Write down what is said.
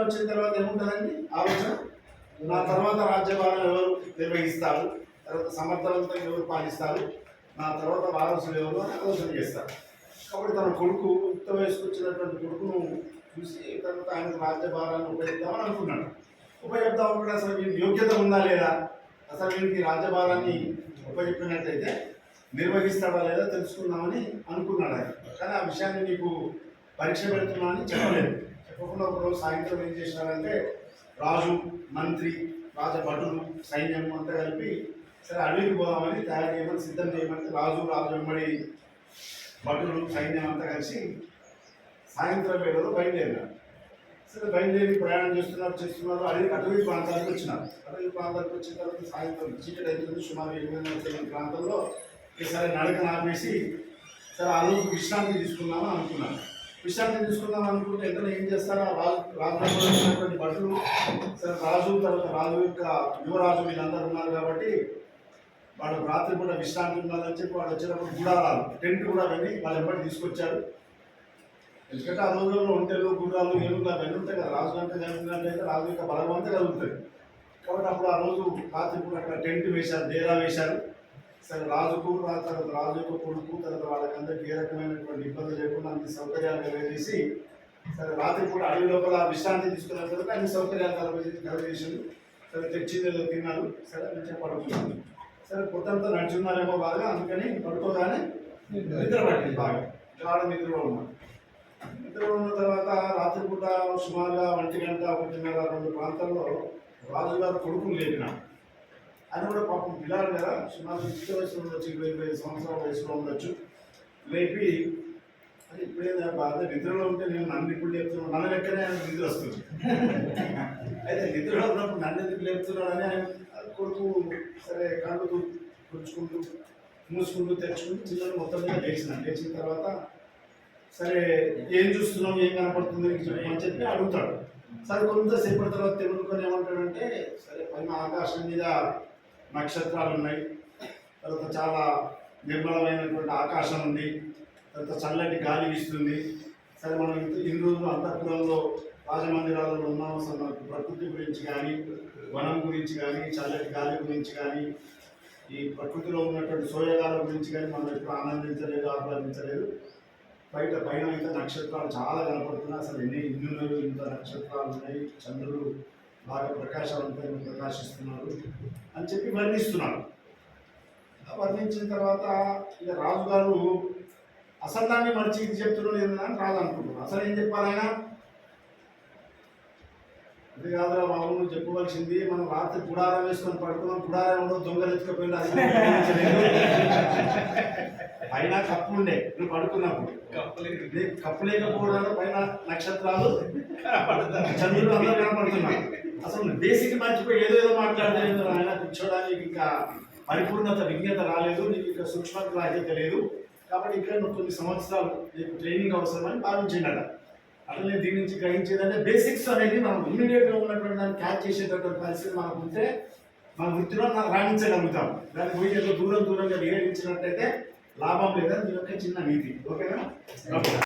వచ్చిన తర్వాత ఏముంటుందండి ఆలోచన, నా తర్వాత రాజ్యభారం ఎవరు నిర్వహిస్తారు, తర్వాత సమర్థవంతంగా ఎవరు పాలిస్తారు, నా తర్వాత వారసులు ఎవరు అని ఆలోచన చేస్తారు. కాబట్టి తన కొడుకు యుక్త వయసుకు వచ్చినటువంటి కొడుకును చూసి తర్వాత ఆయన రాజ్యభారాన్ని ఉపయోగిద్దామని అనుకున్నాడు. ఉపయోగిద్దాం కూడా అసలు వీరికి యోగ్యత ఉందా లేదా, అసలు వీరికి రాజ్యభారాన్ని ఉపయోగించినట్టయితే నిర్వహిస్తాడా లేదా తెలుసుకుందామని అనుకున్నాడు ఆయన. కానీ ఆ విషయాన్ని నీకు పరీక్ష పెడుతున్నానని చెప్పలేదు. చెప్పకుండా ఒకరోజు సాయంత్రం ఏం చేసినారంటే రాజు, మంత్రి, రాజభటులు, సైన్యం అంతా కలిపి సరే అడవికి పోదామని తయారు చేయమని సిద్ధం చేయమని రాజు వెంబడి భటులు సైన్యం అంతా కలిసి సాయంత్రం వేళలో బయలుదేరినారు. సరే బయలుదేరి ప్రయాణం చేస్తున్నారు. అటవీ ప్రాంతాలకు వచ్చినారు. అటవీ ప్రాంతాలకు వచ్చిన తర్వాత సాయంత్రం చీకటి అవుతుంది, సుమారు 8 ప్రాంతంలో సరే నడకను ఆపేసి సరే ఆ రోజు విశ్రాంతి తీసుకుందామని అనుకున్నాను. విశ్రాంతి తీసుకుందాం అనుకుంటే వెంటనే ఏం చేస్తారో రాజులో ఉన్నటువంటి భటులు సరే రాజు తర్వాత రాజు యొక్క యువరాజు వీళ్ళందరూ ఉన్నారు కాబట్టి వాడు రాత్రి కూడా విశ్రాంతి ఉండాలని చెప్పి వాడు వచ్చేటప్పుడు గుడారాలు టెంట్ కూడా వెళ్ళి వాళ్ళు ఎప్పటి తీసుకొచ్చారు. ఎందుకంటే ఆ రోజుల్లో ఒంటెలు గుర్రాలు ఏనుగులు అవన్నీ ఉంటాయి కదా, రాజు అంటే జరుగుతున్నట్లయితే రాజు యొక్క బలం అంతా కలుగుతుంది. కాబట్టి అప్పుడు ఆ రోజు రాత్రి కూడా అక్కడ టెంట్ వేశారు, డేరా వేశారు. సరే రాజుకు తర్వాత రాజు యొక్క కొడుకు తర్వాత వాళ్ళకందరికీ ఏ రకమైనటువంటి ఇబ్బంది లేకుండా అన్ని సౌకర్యాలు కలగజేసి సరే రాత్రి కూడా అడవి లోపల విశ్రాంతి తీసుకున్న తర్వాత అన్ని సౌకర్యాలు కలగజేసింది. సరే తెచ్చింది తిన్నారు. సరే మంచిగా పడుకున్నారు. సరే పొద్దంతా నడుచున్నారేమో బాగా, అందుకని పడుకోగానే నిద్ర పట్టింది బాగా, గాఢ నిద్రలో ఉన్నారు. నిద్రలో ఉన్న తర్వాత రాత్రిపూట సుమారుగా 1 గంట 1:30-2 ప్రాంతాల్లో రాజుగారు కొడుకులు లేపినాడు. ఆయన కూడా పాపం పిల్లాడు కదా, సుమారు 20 వయసులో ఉండొచ్చు, 25 సంవత్సరాల వయసులో ఉండొచ్చు. లేపి అది ఇప్పుడేదా బాధ నిద్రలో ఉంటే నేను నన్ను ఇప్పుడు లేపుతున్నాను, నన్ను లెక్కనే ఆయన నిద్ర వస్తుంది. అయితే నిద్రలో ఉన్నప్పుడు నన్ను ఎందుకు లేపుతున్నాడని ఆయన కొడుకు సరే కళ్ళు తుడుచుకుంటూ మూసుకుంటూ తెచ్చుకుంటూ చిల్లలు మొత్తం మీద లేచినాను. లేచిన తర్వాత సరే ఏం చూస్తున్నాం, ఏం కనపడుతుంది అని చెప్పి అడుగుతాడు. సరే కొంతసేపటి తర్వాత తెలుగుకొని ఏమంటాడంటే సరే పైన ఆకాశం మీద నక్షత్రాలు ఉన్నాయి, తర్వాత చాలా నిర్మలమైనటువంటి ఆకాశం ఉంది, తర్వాత చల్లటి గాలి వీస్తుంది. సరే మనం ఇన్ని రోజులు అంతఃపురంలో రాజమందిరాలలో ఉన్నాం, అసలు మనకు ప్రకృతి గురించి కానీ వనం గురించి కానీ చల్లటి గాలి గురించి కానీ ఈ ప్రకృతిలో ఉన్నటువంటి సోయగాల గురించి కానీ మనం ఎప్పుడు ఆనందించలేదు, ఆహ్లాదించలేదు. పైన ఇంకా నక్షత్రాలు చాలా కనపడుతున్నాయి, అసలు ఇన్ని ఇంత నక్షత్రాలు ఉన్నాయి, చంద్రుడు బాగా ప్రకాశవంతంగా ప్రకాశిస్తున్నారు అని చెప్పి వర్ణిస్తున్నాడు. వర్ణించిన తర్వాత ఇక రాజుగారు అసలు దాన్ని మర్చి ఇది చెప్తున్నాడు ఏంటని రాజు అనుకుంటున్నాడు. అసలు ఏం చెప్పాలి ఆయన, అది కాదురా బాబు నువ్వు చెప్పవలసింది, మనం రాత్రి గుడారం వేసుకొని పడుకున్నాం, గుడారం ఉండవు, దొంగలు ఎత్తుకపోయింది, అది పైన కప్పు ఉండే నువ్వు పడుకున్నప్పుడు కప్పు లేకపోవడం పైన నక్షత్రాలు చంద్రుడు అందరూ కనపడుతున్నాడు. అసలు బేసిక్ మర్చిపోయి ఏదో మాట్లాడలేదు ఆయన, కూర్చోడానికి ఇంకా పరిపూర్ణత విజ్ఞత రాలేదు, నీకు ఇంకా సూక్ష్మత రాజ్యత లేదు, కాబట్టి ఇక్కడ నువ్వు కొన్ని సంవత్సరాలు నీకు ట్రైనింగ్ అవసరమని భావించినాడు. అట్లనే దీని నుంచి గ్రహించేదంటే బేసిక్స్ అనేది మనం ఇమ్మీడియట్గా ఉన్నటువంటి దాన్ని క్యాచ్ చేసేటటువంటి పరిస్థితి మనకు ఉంటే మన వృత్తిలో రాణించగలుగుతాం. దాన్ని పోయి దూరంగా విహరించినట్టయితే లాభం లేదని దీని యొక్క చిన్న నీతి. ఓకేనా?